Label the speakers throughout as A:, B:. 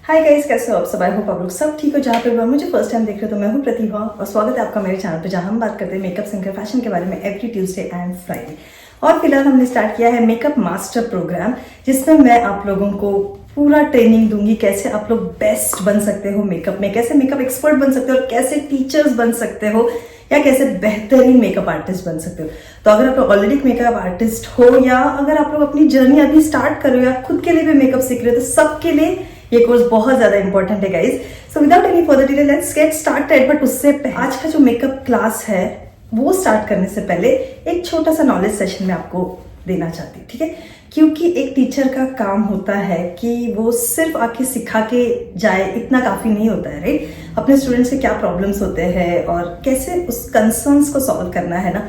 A: Hi guys, कैसे हो आप सब? आई होप आप लोग सब ठीक हो। जहाँ पे भी आप मुझे फर्स्ट टाइम देख रहे हो तो मैं हूँ प्रतिभा और स्वागत है आपका मेरे चैनल पे, जहाँ हम बात करते हैं मेकअप स्किन फैशन के बारे में एवरी ट्यूसडे एंड फ्राइडे। और फिलहाल हमने स्टार्ट किया है मेकअप मास्टर प्रोग्राम, जिसमें मैं आप लोगों को पूरा ट्रेनिंग दूंगी कैसे आप लोग बेस्ट बन सकते हो मेकअप में, कैसे मेकअप एक्सपर्ट बन सकते हो और कैसे टीचर्स बन सकते हो या कैसे बेहतरीन मेकअप आर्टिस्ट बन सकते हो। तो अगर आप लोग ऑलरेडी मेकअप आर्टिस्ट हो या अगर आप लोग अपनी जर्नी अभी स्टार्ट कर रहे हो या खुद के लिए भी मेकअप सीख रहे हो, तो सबके लिए ये कोर्स बहुत ज्यादा इंपॉर्टेंट है guys. So without any further delay let's get started. But उससे आज का जो मेकअप क्लास है वो स्टार्ट करने से पहले एक छोटा सा नॉलेज सेशन में आपको देना चाहती हूँ, ठीक है? क्योंकि एक टीचर का काम होता है कि वो सिर्फ आके सिखा के जाए, इतना काफी नहीं होता है, राइट? अपने स्टूडेंट्स के क्या प्रॉब्लम्स होते हैं और कैसे उस कंसर्न्स को सॉल्व करना है ना,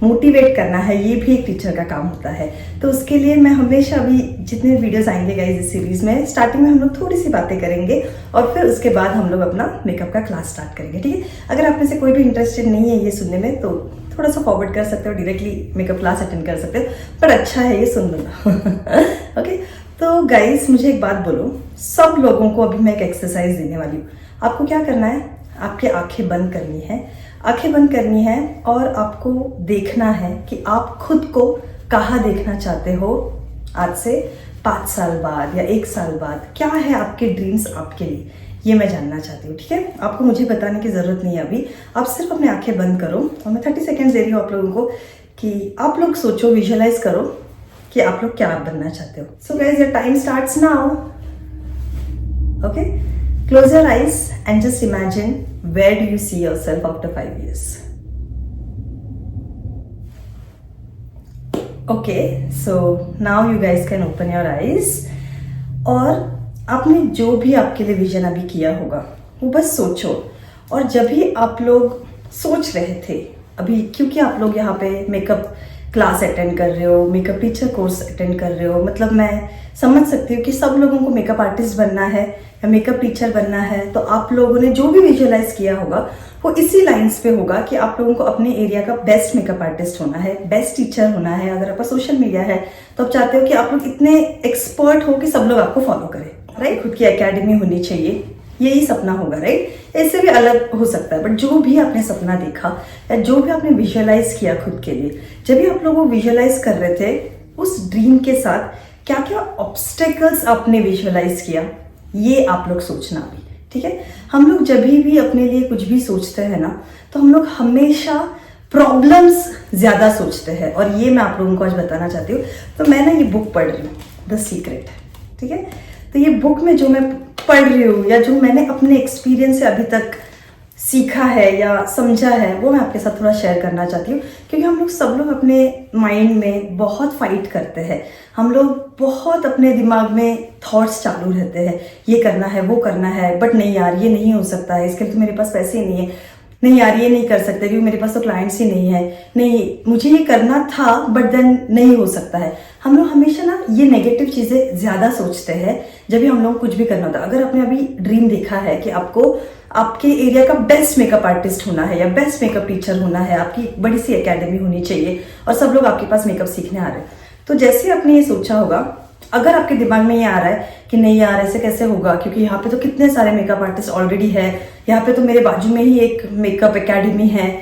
A: मोटिवेट करना है, ये भी एक टीचर का काम होता है। तो उसके लिए मैं हमेशा अभी जितने वीडियोस आएंगे गाइस इस सीरीज में, स्टार्टिंग में हम लोग थोड़ी सी बातें करेंगे और फिर उसके बाद हम लोग अपना मेकअप का क्लास स्टार्ट करेंगे, ठीक है? अगर आप में से कोई भी इंटरेस्टेड नहीं है ये सुनने में तो थोड़ा सा फॉरवर्ड कर सकते हो, डायरेक्टली मेकअप क्लास अटेंड कर सकते हो, पर अच्छा है ये सुन लूंगा। ओके, तो गाइस मुझे एक बात बोलो, सब लोगों को अभी मैं एक एक्सरसाइज देने वाली हूँ। आपको क्या करना है, आपकी आंखें बंद करनी है, आंखें बंद करनी है और आपको देखना है कि आप खुद को कहाँ देखना चाहते हो आज से 5 साल बाद या 1 साल बाद। क्या है आपके ड्रीम्स आपके लिए, ये मैं जानना चाहती हूँ, ठीक है? आपको मुझे बताने की जरूरत नहीं है अभी, आप सिर्फ अपनी आंखें बंद करो और मैं 30 सेकेंड्स दे रही हूँ आप लोगों को कि आप लोग सोचो, विजुअलाइज करो कि आप लोग क्या बनना चाहते हो। So guys your time starts now. Okay, close your eyes and just imagine where do you see yourself after 5 years. Okay, so now you guys can open your eyes और आपने जो भी आपके लिए विजन अभी किया होगा वो बस सोचो। और जब भी आप लोग सोच रहे थे अभी, क्योंकि आप लोग यहाँ पे मेकअप क्लास अटेंड कर रहे हो, मेकअप टीचर कोर्स अटेंड कर रहे हो, मतलब मैं समझ सकती हूँ कि सब लोगों को मेकअप आर्टिस्ट बनना है या मेकअप टीचर बनना है। तो आप लोगों ने जो भी विजुअलाइज किया होगा वो इसी लाइंस पे होगा कि आप लोगों को अपने एरिया का बेस्ट मेकअप आर्टिस्ट होना है, बेस्ट टीचर होना है। अगर आपका सोशल मीडिया है तो आप चाहते हो कि आप लोग इतने एक्सपर्ट हो कि सब लोग आपको फॉलो करें, राइट? खुद की एकेडमी होनी चाहिए, यही सपना होगा, राइट? इससे भी अलग हो सकता है, बट जो भी आपने सपना देखा या जो भी आपने विजुअलाइज किया खुद के लिए, जब भी आप लोग वो विजुअलाइज कर रहे थे उस ड्रीम के साथ क्या क्या ऑब्स्टेकल्स आपने विजुअलाइज किया, ये आप लोग सोचना अभी, ठीक है? हम लोग जब भी अपने लिए कुछ भी सोचते हैं ना, तो हम लोग हमेशा प्रॉब्लम्स ज्यादा सोचते हैं और ये मैं आप लोगों को आज बताना चाहती हूँ। तो मैं ना ये बुक पढ़ रही हूँ, द सीक्रेट, ठीक है? तो ये बुक में जो मैं पढ़ रही हूँ या जो मैंने अपने एक्सपीरियंस से अभी तक सीखा है या समझा है वो मैं आपके साथ थोड़ा शेयर करना चाहती हूँ। क्योंकि हम लोग सब लोग अपने माइंड में बहुत फाइट करते हैं, हम लोग बहुत अपने दिमाग में थॉट्स चालू रहते हैं, ये करना है वो करना है, बट नहीं यार ये नहीं हो सकता है, इसके लिए तो मेरे पास पैसे ही नहीं है, नहीं यार ये नहीं कर सकते क्योंकि मेरे पास तो क्लाइंट्स ही नहीं है, नहीं मुझे ये करना था बट देन नहीं हो सकता है। हम लोग हमेशा ना ये नेगेटिव चीजें ज्यादा सोचते हैं जब भी हम लोग कुछ भी करना होता है। अगर आपने अभी ड्रीम देखा है कि आपको आपके एरिया का बेस्ट मेकअप आर्टिस्ट होना है या बेस्ट मेकअप टीचर होना है, आपकी बड़ी सी एकेडमी होनी चाहिए और सब लोग आपके पास मेकअप सीखने आ रहे हैं, तो जैसे आपने ये सोचा होगा, अगर आपके दिमाग में ये आ रहा है कि नहीं यार ऐसे कैसे होगा, क्योंकि यहाँ पे तो कितने सारे मेकअप आर्टिस्ट ऑलरेडी है, यहाँ पे तो मेरे बाजू में ही एक मेकअप एकेडमी है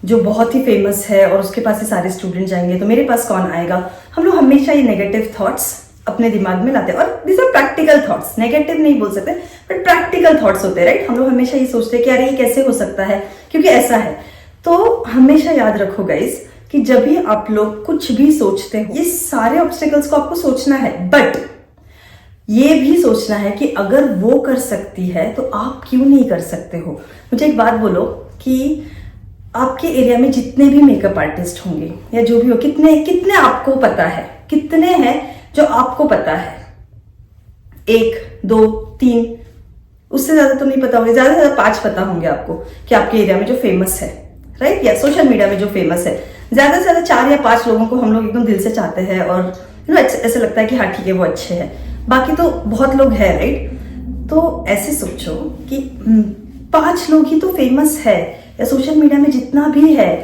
A: जो बहुत ही फेमस है और उसके पास ही सारे स्टूडेंट जाएंगे, तो मेरे पास कौन आएगा। हम लोग हमेशा ये नेगेटिव थॉट्स अपने दिमाग में लाते हैं और this are practical thoughts, negative नहीं बोल सकते बट प्रैक्टिकल थॉट्स होते हैं, राइट? हम लोग हमेशा ये सोचते हैं कि अरे ये कैसे हो सकता है क्योंकि ऐसा है। तो हमेशा याद रखो गाइस कि जब भी आप लोग कुछ भी सोचते हो, ये सारे ऑब्स्टेकल्स को आपको सोचना है, बट ये भी सोचना है कि अगर वो कर सकती है तो आप क्यों नहीं कर सकते हो। मुझे एक बात बोलो कि आपके एरिया में जितने भी मेकअप आर्टिस्ट होंगे या जो भी हो, कितने आपको पता है, कितने हैं जो आपको पता है? 1 2 3, उससे ज्यादा तो नहीं पता होंगे, ज्यादा से ज्यादा 5 पता होंगे आपको कि आपके एरिया में जो फेमस है, राइट? या सोशल मीडिया में जो फेमस है, ज्यादा से ज्यादा 4 या 5 लोगों को हम लोग एकदम दिल से चाहते हैं और ऐसे लगता है कि हाँ ठीक है वो अच्छे हैं, बाकी तो बहुत लोग हैं, राइट? तो ऐसे सोचो कि 5 लोग ही तो फेमस है या सोशल मीडिया में जितना भी है,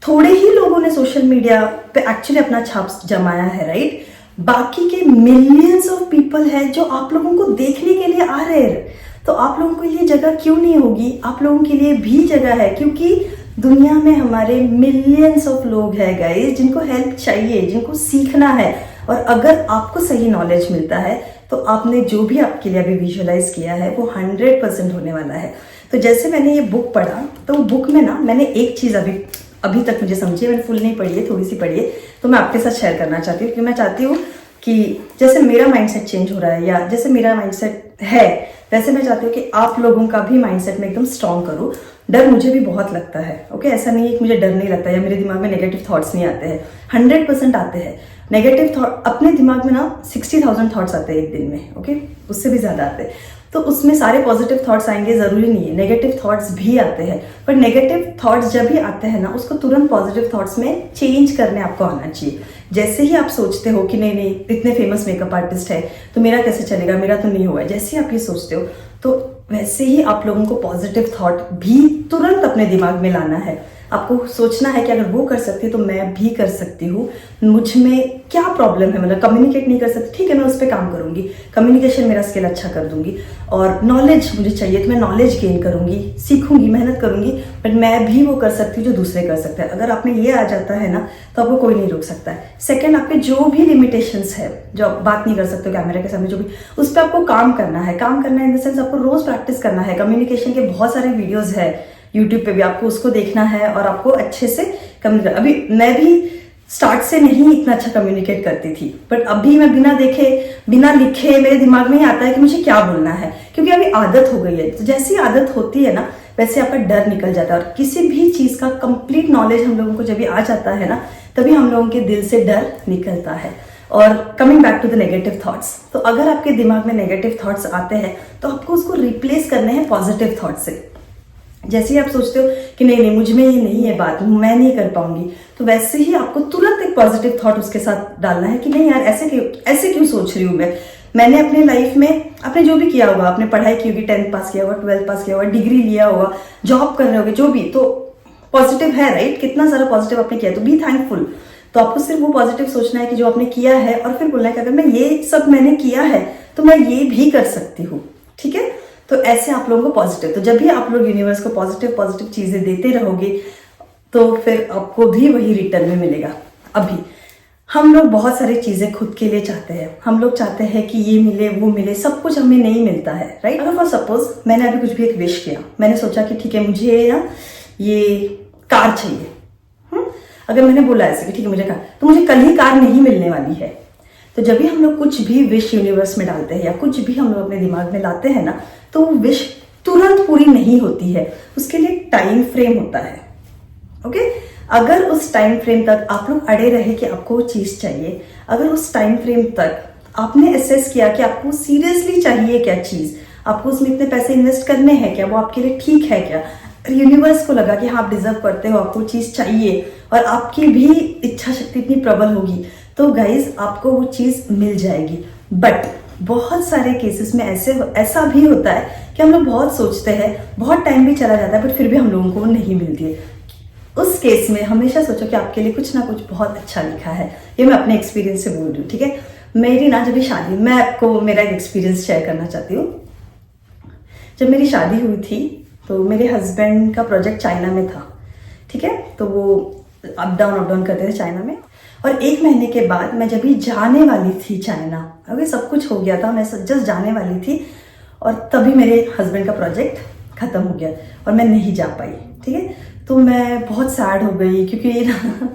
A: थोड़े ही लोगों ने सोशल मीडिया पे एक्चुअली अपना छाप जमाया है, राइट? बाकी के मिलियंस ऑफ पीपल है जो आप लोगों को देखने के लिए आ फार एयर। तो आप लोगों के लिए जगह क्यों नहीं होगी? आप लोगों के लिए भी जगह है, क्योंकि दुनिया में हमारे मिलियंस ऑफ लोग हैं गाइस, जिनको हेल्प चाहिए, जिनको सीखना है। और अगर आपको सही नॉलेज मिलता है तो आपने जो भी आपके लिए अभी विजुअलाइज किया है वो 100% होने वाला है। तो जैसे मैंने ये बुक पढ़ा, तो बुक में ना मैंने एक चीज़ अभी तक मुझे समझी है, मैंने फुल नहीं पढ़ी है, थोड़ी सी पढ़ी है, तो मैं आपके साथ शेयर करना चाहती हूँ। क्योंकि मैं चाहती हूँ कि जैसे मेरा माइंडसेट चेंज हो रहा है, या जैसे मेरा माइंडसेट है, वैसे मैं चाहती हूँ कि आप लोगों का भी माइंडसेट में एकदम स्ट्रॉन्ग करूँ। डर मुझे भी बहुत लगता है, ओके, ऐसा नहीं है कि मुझे डर नहीं लगता या मेरे दिमाग में नेगेटिव थॉट्स नहीं आते हैं, 100% आते हैं। नेगेटिव थॉट अपने दिमाग में ना 60,000 थॉट्स आते हैं एक दिन में, ओके, उससे भी ज़्यादा आते हैं। तो उसमें सारे पॉजिटिव थॉट्स आएंगे ज़रूरी नहीं है, नेगेटिव थॉट्स भी आते हैं। पर नेगेटिव थॉट्स जब भी आते हैं ना, उसको तुरंत पॉजिटिव थॉट्स में चेंज करने आपको आना चाहिए। जैसे ही आप सोचते हो कि नहीं नहीं इतने फेमस मेकअप आर्टिस्ट है तो मेरा कैसे चलेगा, मेरा तो नहीं हुआ है, जैसे ही आप ये सोचते हो तो वैसे ही आप लोगों को पॉजिटिव थॉट भी तुरंत अपने दिमाग में लाना है। आपको सोचना है कि अगर वो कर सकती है तो मैं भी कर सकती हूँ। मुझ में क्या प्रॉब्लम है, मतलब कम्युनिकेट नहीं कर सकती, ठीक है, मैं उस पर काम करूंगी, कम्युनिकेशन मेरा स्किल अच्छा कर दूंगी। और नॉलेज मुझे चाहिए तो मैं नॉलेज गेन करूंगी, सीखूंगी, मेहनत करूंगी, बट मैं भी वो कर सकती हूँ जो दूसरे कर सकते हैं। अगर आप में ये आ जाता है ना तो आपको कोई नहीं रोक सकता है। सेकेंड, आपके जो भी लिमिटेशंस है, जो आप बात नहीं कर सकते हो कैमरे के सामने, जो भी, उस पर आपको काम करना है। काम करना है इन द सेंस आपको रोज प्रैक्टिस करना है। कम्युनिकेशन के बहुत सारे वीडियोज है यूट्यूब पे भी, आपको उसको देखना है और आपको अच्छे से कम्युनिकेट। अभी मैं भी स्टार्ट से नहीं इतना अच्छा कम्युनिकेट करती थी, बट अभी मैं बिना देखे बिना लिखे मेरे दिमाग में ही आता है कि मुझे क्या बोलना है, क्योंकि अभी आदत हो गई है। तो जैसी आदत होती है ना वैसे आपका डर निकल जाता है। और किसी भी चीज का कंप्लीट नॉलेज हम लोगों को जब भी आ जाता है ना, तभी हम लोगों के दिल से डर निकलता है। और coming back to the negative thoughts, तो अगर आपके दिमाग में नेगेटिव थॉट्स आते हैं तो आपको उसको रिप्लेस करने हैं पॉजिटिव थॉट से। जैसे ही आप सोचते हो कि नहीं नहीं मुझ में ये नहीं है बात, मैं नहीं कर पाऊंगी, तो वैसे ही आपको तुरंत एक पॉजिटिव थॉट उसके साथ डालना है कि नहीं यार ऐसे क्यों सोच रही हूँ मैंने अपने लाइफ में आपने जो भी किया होगा, आपने पढ़ाई की होगी, 10th पास किया होगा, 12th पास किया होगा, डिग्री लिया होगा, जॉब कर रहे होगे, जो भी, तो पॉजिटिव है, राइट? कितना सारा पॉजिटिव आपने किया, तो बी थैंकफुल। तो आपको सिर्फ वो पॉजिटिव सोचना है कि जो आपने किया है, और फिर बोलना है कि अगर मैं ये सब मैंने किया है तो मैं ये भी कर सकती हूँ, ठीक है? तो ऐसे आप लोगों को पॉजिटिव, तो जब भी आप लोग यूनिवर्स को पॉजिटिव चीजें देते रहोगे तो फिर आपको भी वही रिटर्न में मिलेगा। अभी हम लोग बहुत सारी चीजें खुद के लिए चाहते हैं, हम लोग चाहते हैं कि ये मिले वो मिले, सब कुछ हमें नहीं मिलता है, राइट? अगर फॉर सपोज मैंने अभी कुछ भी एक विश किया, मैंने सोचा कि ठीक है मुझे ना ये कार चाहिए, अगर मैंने बोला ऐसे कि ठीक है मुझे कार, तो मुझे कल ही कार नहीं मिलने वाली है। तो जब भी हम लोग कुछ भी विश यूनिवर्स में डालते हैं या कुछ भी हम लोग अपने दिमाग में लाते हैं ना, तो वो विश तुरंत पूरी नहीं होती है, उसके लिए टाइम फ्रेम होता है, ओके? अगर उस टाइम फ्रेम तक आप लोग अड़े रहे कि आपको वो चीज चाहिए, अगर उस टाइम फ्रेम तक आपने असेस किया कि आपको सीरियसली चाहिए क्या चीज, आपको उसमें इतने पैसे इन्वेस्ट करने हैं क्या, वो आपके लिए ठीक है क्या, यूनिवर्स को लगा कि हाँ आप डिजर्व करते हो, आपको चीज चाहिए, और आपकी भी इच्छा शक्ति इतनी प्रबल होगी, तो गाइज आपको वो चीज मिल जाएगी। बट बहुत सारे केसेस में ऐसा भी होता है कि हम लोग बहुत सोचते हैं, बहुत टाइम भी चला जाता है, बट फिर भी हम लोगों को नहीं मिलती है। उस केस में हमेशा सोचो कि आपके लिए कुछ ना कुछ बहुत अच्छा लिखा है। ये मैं अपने एक्सपीरियंस से बोल रही हूँ, ठीक है? मेरी ना जब भी शादी, मैं आपको मेरा एक एक्सपीरियंस शेयर करना चाहती हूँ। जब मेरी शादी हुई थी तो मेरे हस्बैंड का प्रोजेक्ट चाइना में था, ठीक है? तो वो अप डाउन करते थे चाइना में, और 1 महीने के बाद मैं जब भी जाने वाली थी चाइना, अभी सब कुछ हो गया था, मैं जस्ट जाने वाली थी, और तभी मेरे हस्बैंड का प्रोजेक्ट खत्म हो गया और मैं नहीं जा पाई, ठीक है? तो मैं बहुत सैड हो गई, क्योंकि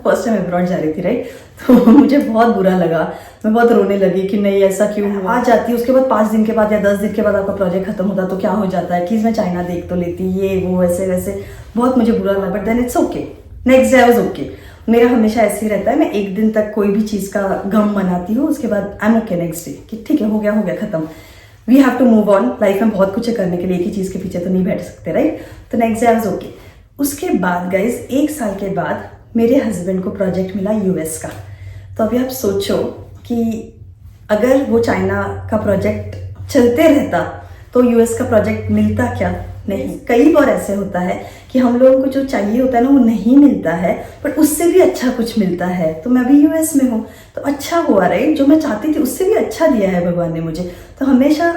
A: फर्स्ट टाइम अब्रॉड जा रही थी, राइट? तो मुझे बहुत बुरा लगा, मैं बहुत रोने लगी कि नहीं ऐसा क्यों हुआ। आ जाती, उसके बाद 5 दिन के बाद या 10 दिन के बाद आपका प्रोजेक्ट खत्म होता तो क्या हो जाता है, एटलीस्ट मैं चाइना देख तो लेती, ये वो ऐसे वैसे, बहुत मुझे बुरा लगा। But then it's okay, next day I was okay. मेरा हमेशा ऐसे ही रहता है, मैं 1 दिन तक कोई भी चीज का गम मनाती हूँ, उसके बाद I am okay next day कि ठीक है हो गया खत्म, we have to move on. Life में बहुत कुछ है करने के लिए, एक ही चीज के पीछे तो नहीं बैठ सकते, राइट? तो next day I was okay. उसके बाद गाइज 1 साल के बाद मेरे हस्बैंड को प्रोजेक्ट मिला यूएस का। तो अभी आप सोचो कि अगर वो चाइना का प्रोजेक्ट चलते रहता तो यूएस का प्रोजेक्ट मिलता क्या? नहीं। कई बार ऐसे होता है कि हम लोगों को जो चाहिए होता है ना वो नहीं मिलता है, बट उससे भी अच्छा कुछ मिलता है। तो मैं अभी यूएस में हूँ तो अच्छा हुआ, राइट? जो मैं चाहती थी उससे भी अच्छा दिया है भगवान ने मुझे। तो हमेशा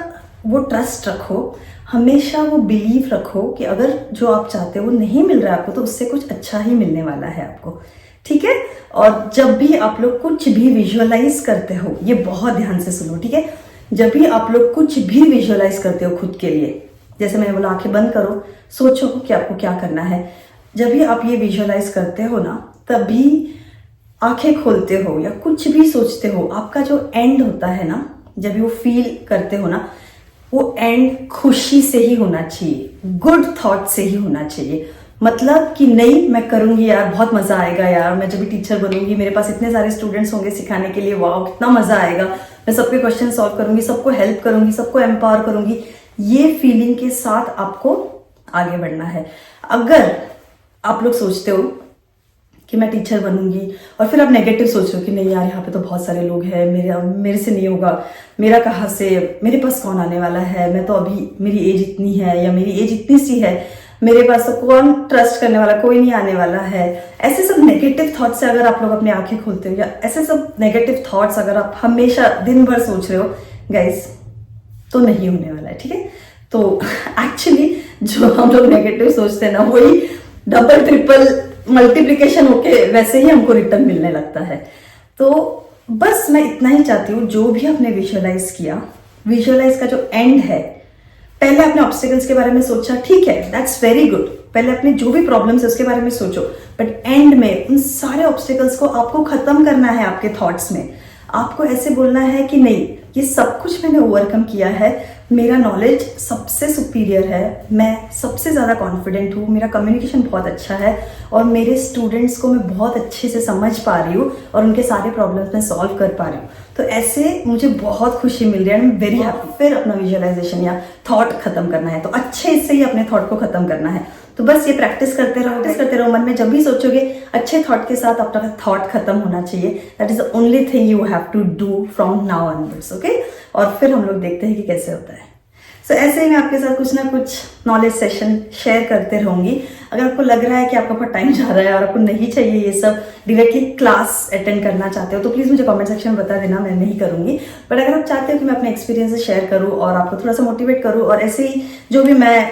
A: वो ट्रस्ट रखो, हमेशा वो बिलीव रखो कि अगर जो आप चाहते हो वो नहीं मिल रहा है आपको, तो उससे कुछ अच्छा ही मिलने वाला है आपको, ठीक है। और जब भी आप लोग कुछ भी विजुअलाइज करते हो, ये बहुत ध्यान से सुनो, ठीक है। जब भी आप लोग कुछ भी विजुअलाइज करते हो खुद के लिए, जैसे मैंने बोला आंखें बंद करो, सोचो कि आपको क्या करना है। जब भी आप ये विजुअलाइज करते हो ना, तभी आंखें खोलते हो या कुछ भी सोचते हो, आपका जो एंड होता है ना, जब भी वो फील करते हो ना, वो एंड खुशी से ही होना चाहिए, गुड थॉट से ही होना चाहिए। मतलब कि नहीं मैं करूंगी यार, बहुत मजा आएगा यार, मैं जब भी टीचर बनूंगी मेरे पास इतने सारे स्टूडेंट्स होंगे सिखाने के लिए, वाह कितना मजा आएगा, मैं सबके क्वेश्चन सॉल्व करूंगी, सबको हेल्प करूंगी, सबको एम्पावर करूंगी। ये फीलिंग के साथ आपको आगे बढ़ना है। अगर आप लोग सोचते हो कि मैं टीचर बनूंगी और फिर आप नेगेटिव सोच रहे हो कि नहीं यार यहाँ पे तो बहुत सारे लोग हैं, मेरे से नहीं होगा, मेरा कहाँ से, मेरे पास कौन आने वाला है, मैं तो अभी मेरी एज इतनी है या मेरी एज इतनी सी है, मेरे पास तो कौन ट्रस्ट करने वाला, कोई नहीं आने वाला है। ऐसे सब नेगेटिव थॉट से अगर आप लोग अपनी आंखें खोलते हो, या ऐसे सब नेगेटिव थॉट्स अगर आप हमेशा दिन भर सोच रहे हो गाइस, तो नहीं होने वाला है, ठीक है। तो एक्चुअली जो हम लोग नेगेटिव सोचते हैं ना, वही डबल ट्रिपल मल्टीप्लिकेशन होके वैसे ही हमको रिटर्न मिलने लगता है। तो बस मैं इतना ही चाहती हूँ, जो भी आपने विजुअलाइज किया, विजुअलाइज का जो एंड है, पहले अपने ऑब्स्टिकल्स के बारे में सोचा, ठीक है, दैट्स वेरी गुड, पहले अपने जो भी प्रॉब्लम्स है उसके बारे में सोचो, बट एंड में उन सारे ऑब्स्टिकल्स को आपको खत्म करना है आपके थॉट्स में। आपको ऐसे बोलना है कि नहीं, ये सब कुछ मैंने ओवरकम किया है, मेरा नॉलेज सबसे सुपीरियर है, मैं सबसे ज़्यादा कॉन्फिडेंट हूँ, मेरा कम्युनिकेशन बहुत अच्छा है और मेरे स्टूडेंट्स को मैं बहुत अच्छे से समझ पा रही हूँ और उनके सारे प्रॉब्लम्स मैं सॉल्व कर पा रही हूँ। तो ऐसे मुझे बहुत खुशी मिल रही है, आई एम वेरी हैप्पी। फिर अपना विजुअलाइजेशन या थॉट खत्म करना है, तो अच्छे से ही अपने थॉट को खत्म करना है। तो बस ये प्रैक्टिस करते रहो मन में। जब भी सोचोगे अच्छे थॉट के साथ अपना थॉट खत्म होना चाहिए। That is the only thing you have to do from now onwards, okay. और फिर हम लोग देखते हैं कि कैसे होता है। सो ऐसे ही मैं आपके साथ कुछ ना कुछ नॉलेज सेशन शेयर करते रहूंगी। अगर आपको लग रहा है कि आपका बहुत टाइम जा रहा है और आपको नहीं चाहिए ये सब, डायरेक्टली क्लास अटेंड करना चाहते हो, तो प्लीज मुझे कमेंट सेक्शन में बता देना, मैं नहीं करूंगी। बट अगर आप चाहते हो कि मैं अपने एक्सपीरियंस शेयर करूँ और आपको थोड़ा सा मोटिवेट करूँ और ऐसे ही जो भी मैं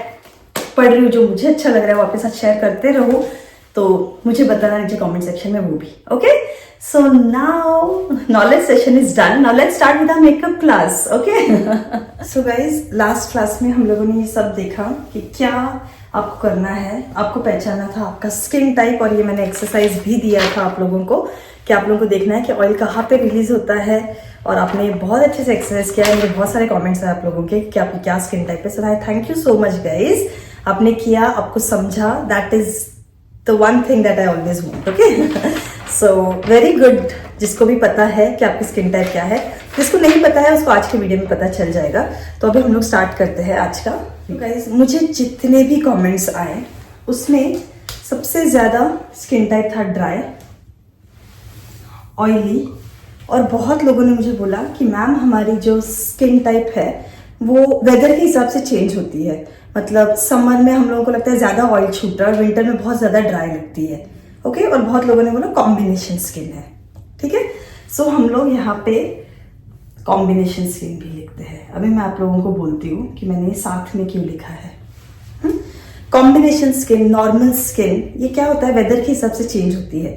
A: पढ़ रही हूँ, जो मुझे अच्छा लग रहा है वो आपके साथ शेयर करते रहूँ, तो मुझे बताना नीचे कमेंट सेक्शन में वो भी, okay. So now knowledge session is done, now let's start with our makeup class, okay. So guys, last class में हम लोगों ने ये सब देखा कि क्या आपको करना है, आपको पहचाना था आपका स्किन टाइप, और ये मैंने एक्सरसाइज भी दिया था आप लोगों को कि आप लोगों को देखना है कि ऑयल कहाँ पे रिलीज होता है, और आपने बहुत अच्छे से एक्सरसाइज किया है। मुझे बहुत सारे कमेंट्स आए आप लोगों के कि आपकी क्या स्किन टाइप है। So I thank you so much guys, आपने किया, आपको समझा, that is the one thing that I always want, okay. So very good, जिसको भी पता है कि आपकी स्किन टाइप क्या है, जिसको नहीं पता है उसको आज के वीडियो में पता चल जाएगा। तो अभी हम लोग स्टार्ट करते हैं आज का। गाइस, मुझे जितने भी कमेंट्स आए उसमें सबसे ज्यादा स्किन टाइप था ड्राई, ऑयली, और बहुत लोगों ने मुझे बोला कि मैम हमारी जो स्किन टाइप है वो वेदर के हिसाब से चेंज होती है। मतलब समर में हम लोगों को लगता है ज्यादा ऑयल छूट रहा है और विंटर में बहुत ज्यादा ड्राई लगती है, ओके। और बहुत लोगों ने बोला कॉम्बिनेशन स्किन है, ठीक है। सो हम लोग यहाँ पे कॉम्बिनेशन स्किन भी लिखते हैं। अभी मैं आप लोगों को बोलती हूँ कि मैंने साथ में क्यों लिखा है। कॉम्बिनेशन स्किन, नॉर्मल स्किन, ये क्या होता है, वेदर के हिसाब से चेंज होती है।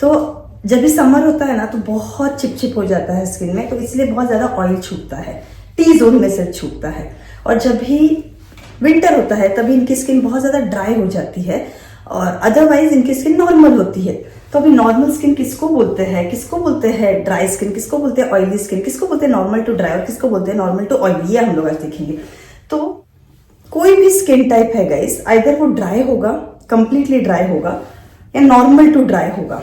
A: तो जब भी समर होता है ना तो बहुत चिपचिप हो जाता है स्किन में, तो इसलिए बहुत ज्यादा ऑयल छूटता है, टी जोन में से छूटता है। और जब भी विंटर होता है तभी इनकी स्किन बहुत ज्यादा ड्राई हो जाती है, और अदरवाइज इनकी स्किन नॉर्मल होती है। तो अभी नॉर्मल स्किन किसको बोलते हैं, किसको बोलते हैं ड्राई स्किन, किसको बोलते हैं ऑयली स्किन, किसको बोलते हैं नॉर्मल टू ड्राई, और किसको बोलते हैं नॉर्मल टू ऑयली, ये हम लोग आज देखेंगे। तो कोई भी स्किन टाइप है गाइस, आइदर वो ड्राई होगा, कंप्लीटली ड्राई होगा, या नॉर्मल टू ड्राई होगा,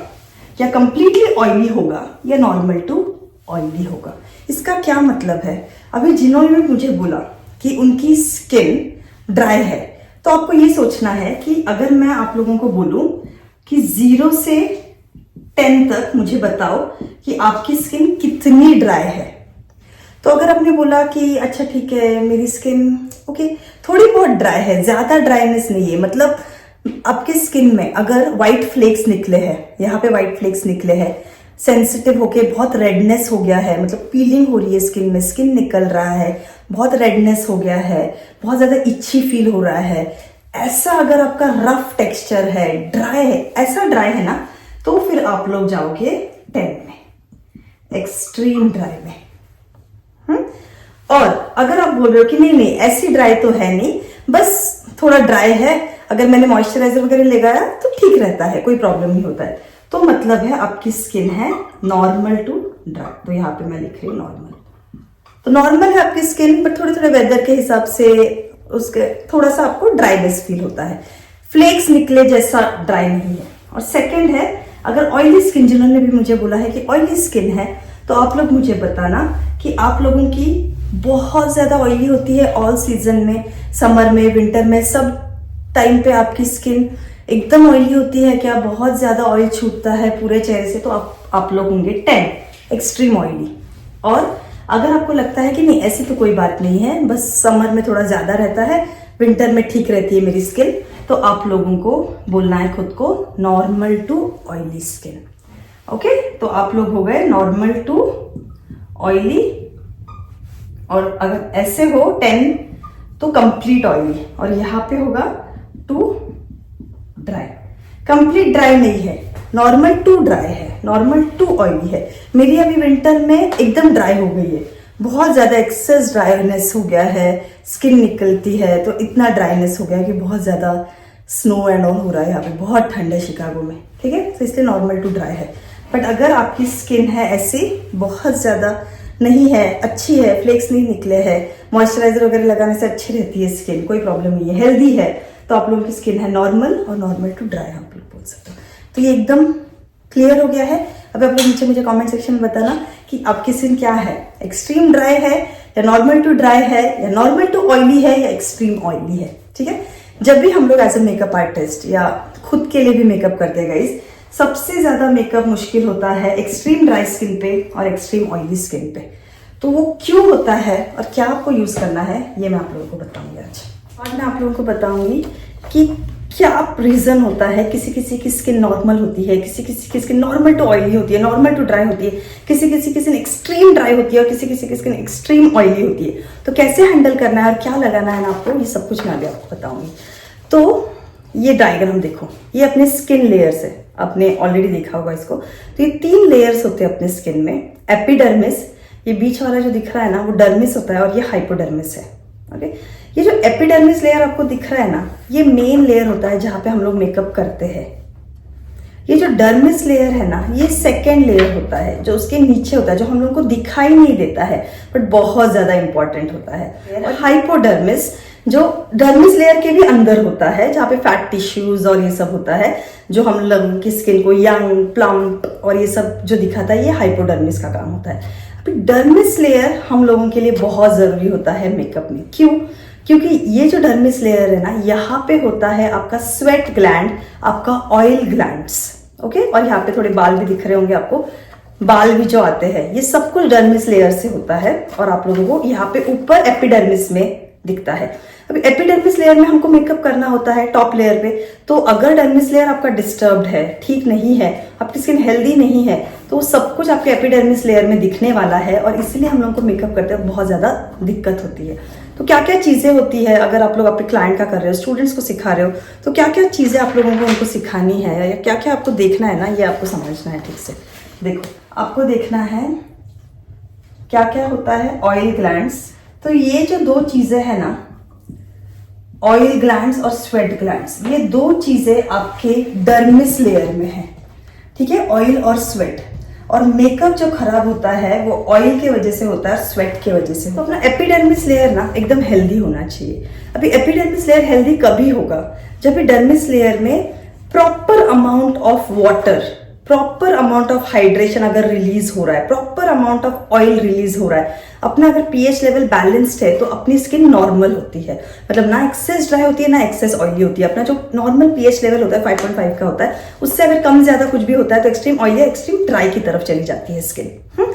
A: या कंप्लीटली ऑयली होगा, या नॉर्मल टू ऑयली होगा। इसका क्या मतलब है, अभी जिन्होंने भी मुझे बोला कि उनकी स्किन ड्राई है, तो आपको ये सोचना है कि अगर मैं आप लोगों को बोलूं कि 0 से 10 तक मुझे बताओ कि आपकी स्किन कितनी ड्राई है। तो अगर आपने बोला कि अच्छा ठीक है मेरी स्किन ओके थोड़ी बहुत ड्राई है, ज्यादा ड्राइनेस नहीं है, मतलब आपके स्किन में अगर व्हाइट फ्लेक्स निकले हैं, यहाँ पे व्हाइट फ्लेक्स निकले हैं, सेंसिटिव होके बहुत रेडनेस हो गया है, मतलब पीलिंग हो रही है स्किन में, स्किन निकल रहा है, बहुत रेडनेस हो गया है, बहुत ज्यादा इच्छी फील हो रहा है, ऐसा अगर आपका रफ टेक्सचर है, ड्राई है, ऐसा ड्राई है ना, तो फिर आप लोग जाओगे 10 में, एक्सट्रीम ड्राई में। और अगर आप बोल रहे हो कि नहीं नहीं ऐसी ड्राई तो है नहीं, बस थोड़ा ड्राई है, अगर मैंने मॉइस्चराइजर वगैरह लगाया तो ठीक रहता है, कोई प्रॉब्लम नहीं होता है, तो मतलब है आपकी स्किन है नॉर्मल टू ड्राई। तो यहाँ पे मैं लिख रही हूँ नॉर्मल, तो नॉर्मल है आपकी स्किन, बट थोड़े थोड़े वेदर के हिसाब से उसके थोड़ा सा आपको ड्राईनेस फील होता है, फ्लेक्स निकले जैसा ड्राई नहीं है। और सेकंड है, अगर ऑयली स्किन, जिन्होंने भी मुझे बोला है कि ऑयली स्किन है, तो आप लोग मुझे बताना कि आप लोगों की बहुत ज्यादा ऑयली होती है ऑल सीजन में, समर में, विंटर में, सब टाइम पे आपकी स्किन एकदम ऑयली होती है क्या, बहुत ज्यादा ऑयल छूटता है पूरे चेहरे से, तो आप लोग होंगे 10 एक्सट्रीम ऑयली। और अगर आपको लगता है कि नहीं ऐसी तो कोई बात नहीं है, बस समर में थोड़ा ज्यादा रहता है, विंटर में ठीक रहती है मेरी स्किन, तो आप लोगों को बोलना है खुद को normal to oily skin. Okay, तो आप लोग हो गए नॉर्मल टू ऑयली, और अगर ऐसे हो 10 तो कंप्लीट ऑयली, और यहाँ पे होगा टू ड्राई। कंप्लीट ड्राई नहीं है, नॉर्मल टू ड्राई है, नॉर्मल टू ऑयली है। मेरी अभी विंटर में एकदम ड्राई हो गई है, बहुत ज्यादा एक्सेस ड्राईनेस हो गया है, स्किन निकलती है, तो इतना ड्राईनेस हो गया कि बहुत ज्यादा स्नो एंड ऑल हो रहा है, यहाँ पे बहुत ठंड है शिकागो में, ठीक है, तो इसलिए नॉर्मल टू ड्राई है। बट अगर आपकी स्किन है ऐसी बहुत ज्यादा नहीं है, अच्छी है, फ्लेक्स नहीं निकले हैं, मॉइस्चराइजर वगैरह लगाने से अच्छी रहती है स्किन, कोई प्रॉब्लम नहीं है, हेल्दी है, तो आप लोगों की स्किन है नॉर्मल और नॉर्मल टू ड्राई आप लोग बोल सकते हो। तो ये एकदम क्लियर हो गया है। अब आप लोग नीचे मुझे कमेंट सेक्शन में बताना कि आपकी स्किन क्या है, एक्सट्रीम ड्राई है या नॉर्मल टू ड्राई है या नॉर्मल टू ऑयली है या एक्सट्रीम ऑयली है, ठीक है। जब भी हम लोग एज ए मेकअप आर्टिस्ट या खुद के लिए भी मेकअप करते हैं गाइस, सबसे ज्यादा मेकअप मुश्किल होता है एक्सट्रीम ड्राई स्किन पे और एक्सट्रीम ऑयली स्किन पे। तो वो क्यों होता है और क्या आपको यूज करना है, ये मैं आप लोगों को बताऊंगी आज। और मैं आप लोगों को बताऊंगी कि क्या रीजन होता है, किसी किसी की स्किन नॉर्मल होती है, किसी किसी की स्किन नॉर्मल टू ऑयली होती है, नॉर्मल टू ड्राई होती है, किसी किसी की स्किन एक्सट्रीम ड्राई होती है और किसी किसी की स्किन एक्सट्रीम ऑयली होती है। तो कैसे हैंडल करना है और क्या लगाना है ना आपको, ये सब कुछ मैं अभी आपको बताऊंगी। तो ये डायग्राम देखो, ये अपने स्किन लेयर्स है, आपने ऑलरेडी देखा होगा इसको। तो ये 3 लेयर्स होते हैं अपने स्किन में। एपिडर्मिस, ये बीच वाला जो दिख रहा है ना वो डर्मिस होता है, और ये हाइपोडर्मिस है। ओके, ये जो एपिडर्मिस लेयर आपको दिख रहा है ना, ये मेन लेयर होता है जहां पे हम लोग मेकअप करते हैं। ये जो डर्मिस लेयर है ना, ये सेकेंड लेयर होता है जो उसके नीचे होता है, जो हम लोग को दिखाई नहीं देता है बट बहुत ज्यादा इंपॉर्टेंट होता है। और हाइपोडर्मिस जो डर्मिस लेयर के भी अंदर होता है, जहाँ पे फैट टिश्यूज और ये सब होता है, जो हम लोगों की स्किन को यंग, प्लम्प और ये सब जो दिखाता है, ये हाइपोडर्मिस का काम होता है। अभी डर्मिस लेयर हम लोगों के लिए बहुत जरूरी होता है मेकअप में। क्यों? क्योंकि ये जो डर्मिस लेयर है ना, यहाँ पे होता है आपका स्वेट ग्लैंड, आपका ऑयल ग्लैंड्स। ओके, और यहाँ पे थोड़े बाल भी दिख रहे होंगे आपको, बाल भी जो आते हैं, ये सब कुछ डर्मिस लेयर से होता है। और आप लोगों को यहाँ पे ऊपर एपिडर्मिस में दिखता है। अभी एपिडर्मिस लेयर में हमको मेकअप करना होता है टॉप लेयर पे, तो अगर डर्मिस लेयर आपका डिस्टर्ब्ड है, ठीक नहीं है, आपकी स्किन हेल्दी नहीं है, तो सब कुछ आपके एपिडर्मिस लेयर में दिखने वाला है, और इसलिए हम लोगों को मेकअप करते वक्त बहुत ज्यादा दिक्कत होती है। तो क्या क्या चीजें होती है, अगर आप लोग अपने क्लाइंट का कर रहे हो, स्टूडेंट्स को सिखा रहे हो, तो क्या क्या चीजें आप लोगों को उनको सिखानी है या क्या क्या आपको देखना है ना, ये आपको समझना है ठीक से। देखो, आपको देखना है क्या क्या होता है ऑयल ग्लैंड्स। तो ये जो 2 चीजें है ना, ऑयल ग्लैंड्स और स्वेट ग्लैंड्स, ये 2 चीजें आपके डर्मिस लेयर में है, ठीक है, ऑयल और स्वेट। और मेकअप जो खराब होता है वो ऑयल की वजह से होता है, स्वेट की वजह से। तो अपना एपिडर्मिस लेयर ना एकदम हेल्दी होना चाहिए। अभी एपिडर्मिस लेयर हेल्दी कभी होगा जब डर्मिस लेयर में proper amount of water, proper amount of hydration अगर रिलीज हो रहा है, proper amount of oil release हो रहा है, अपना अगर पीएच लेवल बैलेंस्ड है, तो अपनी स्किन नॉर्मल होती है, मतलब ना एक्सेस ड्राई होती है ना एक्सेस ऑयली होती है। अपना जो नॉर्मल पीएच लेवल होता है 5.5 का होता है, उससे अगर कम ज्यादा कुछ भी होता है तो एक्सट्रीम ऑयली या एक्सट्रीम ड्राई की तरफ चली जाती है स्किन।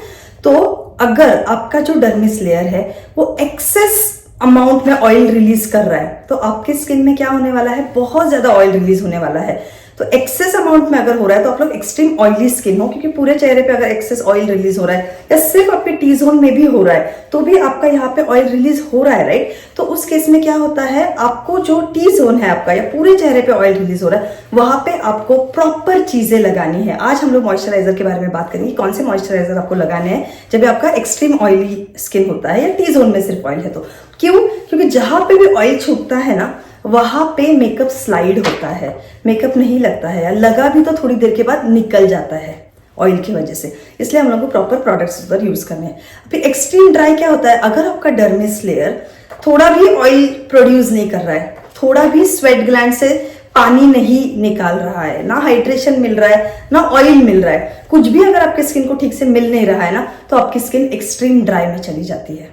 A: तो अगर आपका जो डर्मिस लेयर है वो एक्सेस अमाउंट में ऑयल रिलीज कर रहा है, तो आपकी स्किन में क्या होने वाला है, बहुत ज्यादा ऑयल रिलीज होने वाला है। तो एक्सेस अमाउंट में अगर हो रहा है तो आप लोग एक्सट्रीम ऑयली स्किन हो, क्योंकि पूरे चेहरे पे अगर एक्सेस ऑयल रिलीज हो रहा है या सिर्फ आपके टी जोन में भी हो रहा है तो भी आपका यहाँ पे ऑयल रिलीज हो रहा है, राइट। तो उस केस में क्या होता है, आपको जो टी जोन है आपका या पूरे चेहरे पे ऑयल रिलीज हो रहा है वहां पे आपको प्रॉपर चीजें लगानी है। आज हम लोग मॉइस्चराइजर के बारे में बात करेंगे, कौन से मॉइस्चराइजर आपको लगाने हैं जब आपका एक्सट्रीम ऑयली स्किन होता है या टी जोन में सिर्फ ऑयल है तो। क्यों? क्योंकि जहां पे भी ऑयल छूटता है ना वहां पे मेकअप स्लाइड होता है, मेकअप नहीं लगता है, या लगा भी तो थोड़ी देर के बाद निकल जाता है ऑयल की वजह से। इसलिए हम लोग को प्रॉपर प्रोडक्ट्स पर यूज करने हैं। अभी एक्सट्रीम ड्राई क्या होता है, अगर आपका डर्मिस लेयर थोड़ा भी ऑयल प्रोड्यूस नहीं कर रहा है, थोड़ा भी स्वेट ग्लैंड से पानी नहीं निकाल रहा है, ना हाइड्रेशन मिल रहा है ना ऑयल मिल रहा है, कुछ भी अगर आपके स्किन को ठीक से मिल नहीं रहा है ना तो आपकी स्किन एक्सट्रीम ड्राई में चली जाती है।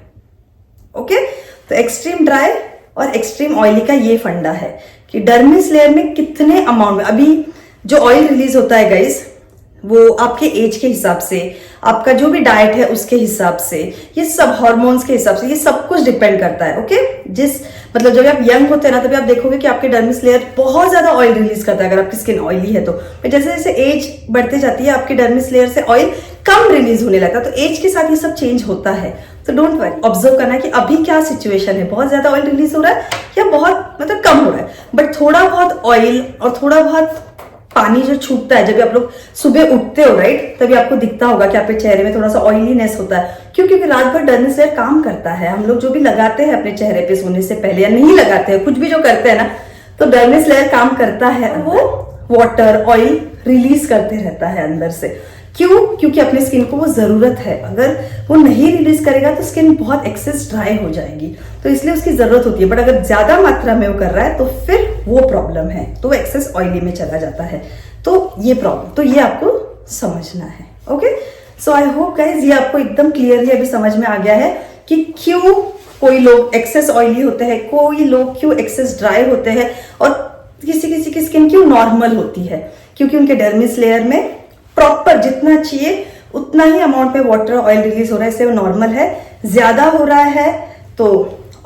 A: ओके, तो एक्सट्रीम ड्राई और एक्सट्रीम ऑयली का ये फंडा है कि डर्मिस लेयर में कितने अमाउंट में अभी जो ऑयल रिलीज होता है गाइस वो आपके एज के हिसाब से, आपका जो भी डाइट है उसके हिसाब से, ये सब हार्मोन्स के हिसाब से, ये सब कुछ डिपेंड करता है। ओके, जिस मतलब जब आप यंग होते हैं ना तभी आप देखोगे कि आपके डर्मिस लेयर बहुत ज्यादा ऑयल रिलीज करता है अगर आपकी स्किन ऑयली है तो। जैसे जैसे एज बढ़ते जाती है आपके डर्मिस लेयर से ऑयल कम रिलीज होने लगता है, तो एज के साथ ये सब चेंज होता है। तो डोंट वरी, ऑब्जर्व करना कि अभी क्या सिचुएशन है, बहुत ज्यादा ऑयल रिलीज हो रहा है या बहुत मतलब कम हो रहा है। बट थोड़ा बहुत ऑयल और थोड़ा बहुत पानी जो छूटता है जब आप लोग सुबह उठते हो, राइट, तभी आपको दिखता होगा कि आपके चेहरे में थोड़ा सा ऑयलीनेस होता है। क्यों? क्योंकि रात भर डर्मिस लेयर काम करता है। हम लोग जो भी लगाते हैं अपने चेहरे पे सोने से पहले या नहीं लगाते हैं, कुछ भी जो करते हैं ना, तो डर्मिस लेयर काम करता है, वो वाटर ऑयल रिलीज करते रहता है अंदर से। क्यों? क्योंकि अपने स्किन को वो जरूरत है। अगर वो नहीं रिलीज करेगा तो स्किन बहुत एक्सेस ड्राई हो जाएगी, तो इसलिए उसकी जरूरत होती है। बट अगर ज्यादा मात्रा में वो कर रहा है तो फिर वो प्रॉब्लम है, तो वो एक्सेस ऑयली में चला जाता है। तो ये प्रॉब्लम, तो ये आपको समझना है। Okay, so I hope guys ये आपको एकदम क्लियरली अभी समझ में आ गया है कि क्यों कोई लोग एक्सेस ऑयली होते हैं, कोई लोग क्यों एक्सेस ड्राई होते हैं, और किसी किसी की स्किन क्यों नॉर्मल होती है। क्योंकि उनके डर्मिस लेयर में प्रॉपर जितना चाहिए उतना ही अमाउंट में वाटर ऑयल रिलीज हो रहा है, इससे वो नॉर्मल है। ज्यादा हो रहा है तो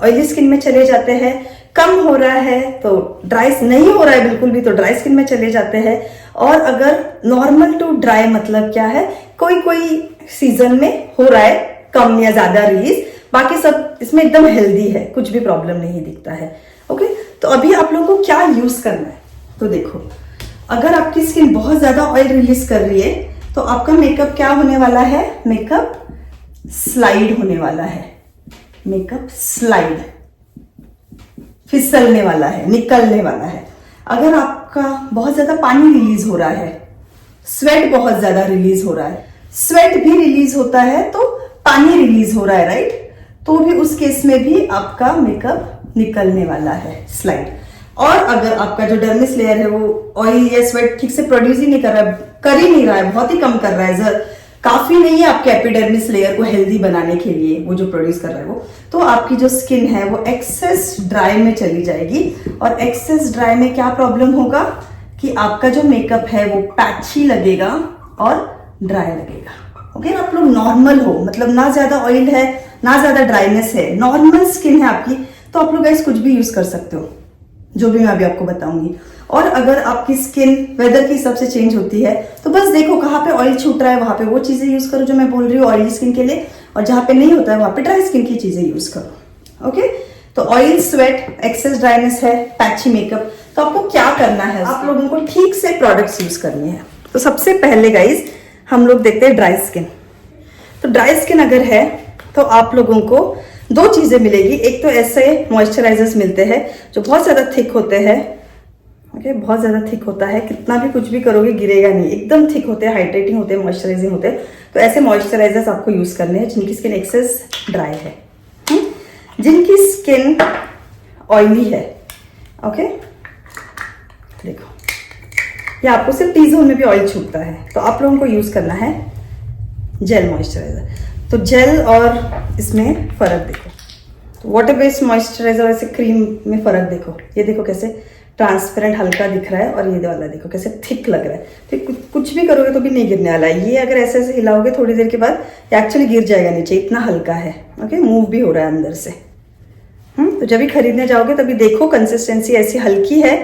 A: ऑयली स्किन में चले जाते हैं, कम हो रहा है तो ड्राई नहीं हो रहा है बिल्कुल भी तो ड्राई स्किन में चले जाते हैं। और अगर नॉर्मल टू ड्राई मतलब क्या है, कोई कोई सीजन में हो रहा है कम या ज्यादा रिलीज, बाकी सब इसमें एकदम हेल्दी है, कुछ भी प्रॉब्लम नहीं दिखता है। ओके, तो अभी आप लोगों को क्या यूज करना है, तो देखो, अगर आपकी स्किन बहुत ज्यादा ऑयल रिलीज कर रही है तो आपका मेकअप क्या होने वाला है, मेकअप स्लाइड होने वाला है, मेकअप स्लाइड, फिसलने वाला है, निकलने वाला है। अगर आपका बहुत ज्यादा पानी रिलीज हो रहा है, स्वेट बहुत ज्यादा रिलीज हो रहा है, स्वेट भी रिलीज होता है तो पानी रिलीज हो रहा है, राइट, तो भी उस केस में भी आपका मेकअप निकलने वाला है, स्लाइड। और अगर आपका जो डर्मिस लेयर है वो ऑयल या स्वेट ठीक से प्रोड्यूस ही नहीं कर रहा है, बहुत ही कम कर रहा है, काफी नहीं है आपके एपिडर्मिस लेयर को हेल्दी बनाने के लिए, वो जो प्रोड्यूस कर रहा है वो, तो आपकी जो स्किन है वो एक्सेस ड्राई में चली जाएगी। और एक्सेस ड्राई में क्या प्रॉब्लम होगा कि आपका जो मेकअप है वो पैची लगेगा और ड्राई लगेगा। ओके, आप लोग नॉर्मल हो, मतलब ना ज्यादा ऑयल है ना ज्यादा ड्राइनेस है, नॉर्मल स्किन है आपकी, तो आप लोग गाइस कुछ भी यूज कर सकते हो जो भी मैं अभी आपको बताऊंगी। और अगर आपकी स्किन वेदर के हिसाब से चेंज होती है तो बस देखो कहाँ पे ऑयल छूट रहा है वहां पे वो चीजें यूज करो जो मैं बोल रही हूँ ऑयली स्किन के लिए, और जहां पे नहीं होता है वहां पे ड्राई स्किन की चीजें यूज करो। ओके, तो ऑयल, स्वेट, एक्सेस ड्राइनेस है, पैची मेकअप, तो आपको क्या करना है, आप लोगों को ठीक से प्रोडक्ट्स यूज करनी है। तो सबसे पहले गाइज हम लोग देखते हैं ड्राई स्किन। तो ड्राई स्किन अगर है तो आप लोगों को दो चीजें मिलेगी। एक तो ऐसे मॉइस्चराइजर्स मिलते हैं जो बहुत ज्यादा थिक होते हैं, ओके, बहुत ज्यादा थिक होता है, कितना भी कुछ भी करोगे गिरेगा नहीं, एकदम थिक होते हैं, हाइड्रेटिंग होते हैं, मॉइस्चराइजिंग होते हैं। तो ऐसे मॉइस्चराइजर्स आपको यूज करने हैं जिनकी स्किन एक्सेस ड्राई है, जिनकी स्किन ऑयली है। ओके, देखो ये आपको सिर्फ टी जोन में भी ऑयल छूटता है, तो आप लोगों को यूज करना है जेल मॉइस्चराइजर। तो जेल और इसमें फर्क देखो, तो वाटर बेस्ड मॉइस्चराइजर और ऐसे क्रीम में फर्क देखो, ये देखो कैसे ट्रांसपेरेंट हल्का दिख रहा है, और ये वाला देखो कैसे थिक लग रहा है। तो कुछ भी करोगे तो भी नहीं गिरने वाला है। ये अगर ऐसे ऐसे हिलाओगे थोड़ी देर के बाद ये एक्चुअली गिर जाएगा नीचे, इतना हल्का है। ओके, मूव भी हो रहा है अंदर से। तो जब भी खरीदने जाओगे तभी देखो कंसिस्टेंसी ऐसी हल्की है,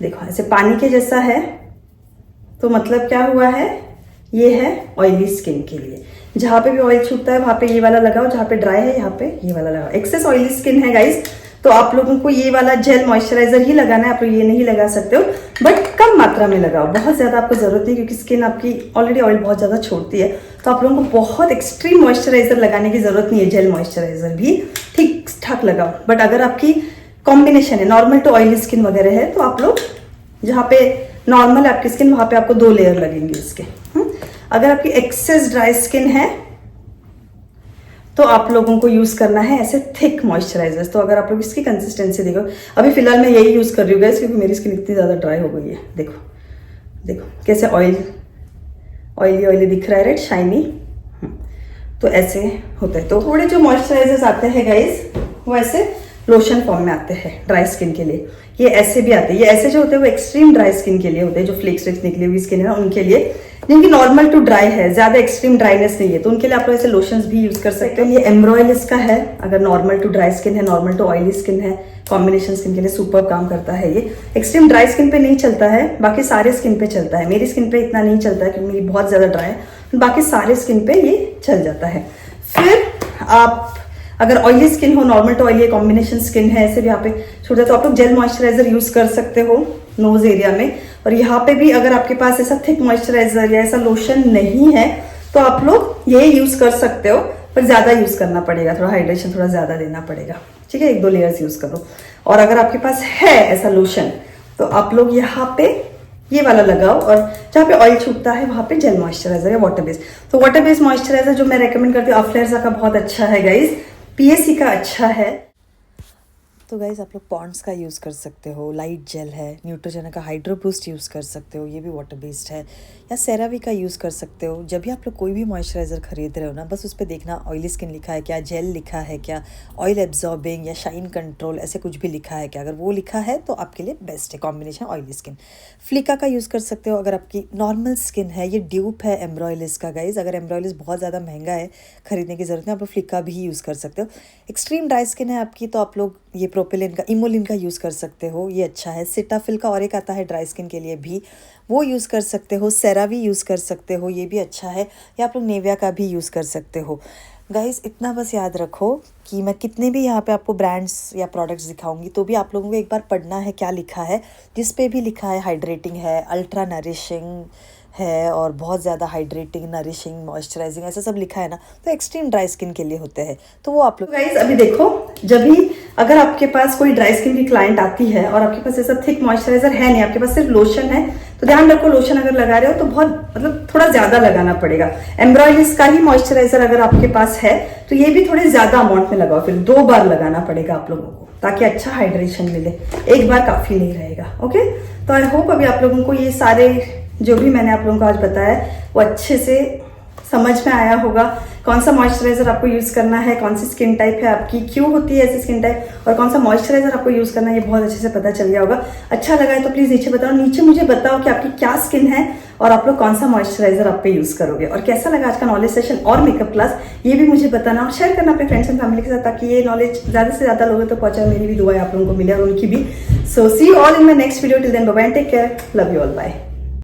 A: देखो ऐसे पानी के जैसा है, तो मतलब क्या हुआ है, ये है ऑयली स्किन के लिए। जहां पे भी ऑयल छूटता है वहां पे ये वाला लगाओ, जहां पे ड्राई है यहाँ पे ये वाला लगाओ। एक्सेस ऑयली स्किन है गाइस तो आप लोगों को ये वाला जेल मॉइस्चराइजर ही लगाना है, आप लोग ये नहीं लगा सकते हो, बट कम मात्रा में लगाओ, बहुत ज्यादा आपको जरूरत नहीं, क्योंकि स्किन आपकी ऑलरेडी ऑयल बहुत ज्यादा छोड़ती है। तो आप लोगों को बहुत एक्सट्रीम मॉइस्चराइजर लगाने की जरूरत नहीं है, जेल मॉइस्चराइजर भी ठीक ठाक लगाओ। बट अगर आपकी कॉम्बिनेशन है नॉर्मल टू ऑयली स्किन वगैरह है तो आप लोग जहाँ पे नॉर्मल है आपकी स्किन वहां पे आपको 2 लेयर लगेंगे इसके। अगर आपकी एक्सेस ड्राई स्किन है तो आप लोगों को यूज करना है ऐसे थिक मॉइस्चराइजर्स। तो अगर आप लोग इसकी कंसिस्टेंसी देखो, अभी फिलहाल मैं यही यूज कर रही हूँ गाइस, क्योंकि मेरी स्किन इतनी ज्यादा ड्राई हो गई है। देखो देखो कैसे ऑयली ऑयली दिख रहा है, राइट, शाइनी। तो ऐसे होता है। तो थोड़े जो मॉइस्चराइजर्स आते हैं गाइस वो ऐसे लोशन फॉर्म में आते हैं ड्राई स्किन के लिए। ये ऐसे भी आते हैं, ये ऐसे जो होते हैं वो एक्सट्रीम ड्राई स्किन के लिए होते हैं, जो फ्लेक्स निकली हुई स्किन है ना उनके लिए, जिनकी नॉर्मल टू ड्राई है, ज्यादा एक्सट्रीम ड्राइनेस नहीं है, तो उनके लिए आप लोग ऐसे लोशंस भी यूज कर सकते हो। ये एम्ब्रॉयलिस का है, अगर नॉर्मल टू ड्राई स्किन है, नॉर्मल टू ऑयली स्किन है, कॉम्बिनेशन स्किन के लिए सुपर काम करता है। ये एक्सट्रीम ड्राई स्किन पे नहीं चलता है, बाकी सारे स्किन पे चलता है। मेरी स्किन पे इतना नहीं चलता है क्योंकि मेरी बहुत ज्यादा ड्राई है, बाकी सारे स्किन पे ये चल जाता है। फिर आप अगर ऑयली स्किन हो, normal to oily combination skin है, ऐसे भी यहाँ पे छोटा, तो आप लोग जेल मॉइस्चराइजर यूज कर सकते हो नोज एरिया में। और यहाँ पे भी अगर आपके पास ऐसा थिक मॉइस्चराइजर या ऐसा लोशन नहीं है तो आप लोग ये यूज कर सकते हो, पर ज्यादा यूज करना पड़ेगा, थोड़ा हाइड्रेशन थोड़ा ज्यादा देना पड़ेगा, ठीक है। 1-2 लेयर्स यूज करो। और अगर आपके पास है ऐसा लोशन तो आप लोग यहाँ पे ये वाला लगाओ, और जहाँ पे ऑयल छूटता है वहां पे जेल मॉइस्चराइजर या वाटर बेस्ड। तो वाटर बेस्ड मॉइस्चराइजर जो मैं रेकमेंड करती हूँ अफ्लेर्जा का बहुत अच्छा है गाइज, पीएससी का अच्छा है। तो गाइज आप लोग पॉन्ड्स का यूज़ कर सकते हो, लाइट जेल है, न्यूट्रोजेना का हाइड्रो बूस्ट यूज़ कर सकते हो, ये भी वाटर बेस्ड है, या सेरावी का यूज़ कर सकते हो। जब भी आप लोग कोई भी मॉइस्चराइजर खरीद रहे हो ना, बस उस पर देखना ऑयली स्किन लिखा है क्या, जेल लिखा है क्या, ऑयल एब्जॉर्बिंग या शाइन कंट्रोल ऐसे कुछ भी लिखा है क्या। अगर वो लिखा है तो आपके लिए बेस्ट है कॉम्बिनेशन ऑयली स्किन। फ्लिका का यूज़ कर सकते हो अगर आपकी नॉर्मल स्किन है। ये ड्यूप है एम्ब्रॉयलिस का गाइज, अगर एम्ब्रॉयलिस बहुत ज़्यादा महंगा है, खरीदने की जरूरत नहीं, आप लोग फ्लिका भी यूज़ कर सकते हो। एक्सट्रीम ड्राई स्किन है आपकी तो आप लोग ये प्रोपिलिन का, इमोलिन का यूज़ कर सकते हो, ये अच्छा है। सिटाफिल का और एक आता है ड्राई स्किन के लिए भी, वो यूज़ कर सकते हो। सेरावी यूज़ कर सकते हो, ये भी अच्छा है। या आप लोग नेविया का भी यूज़ कर सकते हो। गाइस इतना बस याद रखो कि मैं कितने भी यहाँ पे आपको ब्रांड्स या प्रोडक्ट्स दिखाऊंगी तो भी आप लोगों को एक बार पढ़ना है क्या लिखा है। जिस पे भी लिखा है हाइड्रेटिंग है, अल्ट्रा नरिशिंग है, और बहुत ज़्यादा हाइड्रेटिंग, नरिशिंग, मॉइस्चराइजिंग ऐसा सब लिखा है ना, तो एक्सट्रीम ड्राई स्किन के लिए होते हैं, तो वो आप लोग। गाइस अभी देखो, जब भी अगर आपके पास कोई ड्राई स्किन की क्लाइंट आती है और आपके पास ऐसा थिक मॉइस्चराइजर है नहीं, आपके पास सिर्फ लोशन है, तो ध्यान रखो लोशन अगर लगा रहे हो तो बहुत मतलब थोड़ा ज्यादा लगाना पड़ेगा। एम्ब्रॉयलिस का ही मॉइस्चराइजर अगर आपके पास है तो ये भी थोड़े ज्यादा अमाउंट में लगाओ, फिर 2 बार लगाना पड़ेगा आप लोगों को, ताकि अच्छा हाइड्रेशन मिले। एक बार काफी नहीं रहेगा। ओके, तो आई होप अभी आप लोगों को ये सारे जो भी मैंने आप लोगों को आज बताया वो अच्छे से समझ में आया होगा। कौन सा मॉइस्चराइजर आपको यूज करना है, कौन सी स्किन टाइप है आपकी, क्यों होती है ऐसी स्किन टाइप, और कौन सा मॉइस्चराइजर आपको यूज करना है, ये बहुत अच्छे से पता चल गया होगा। अच्छा लगा है तो प्लीज नीचे बताओ, नीचे मुझे बताओ कि आपकी क्या स्किन है और आप लोग कौन सा मॉइस्चराइजर आप पे यूज करोगे, और कैसा लगा आज का नॉलेज सेशन और मेकअप क्लास, ये भी मुझे बताना और शेयर करना अपने फ्रेंड्स एंड फैमिली के साथ, ताकि ये नॉलेज ज्यादा से ज्यादा लोगों तक पहुंचाए। मेरी भी दुआ आप लोगों को मिले और उनकी भी। So see you all in my next video. Till then bye bye, take care, love you all, bye.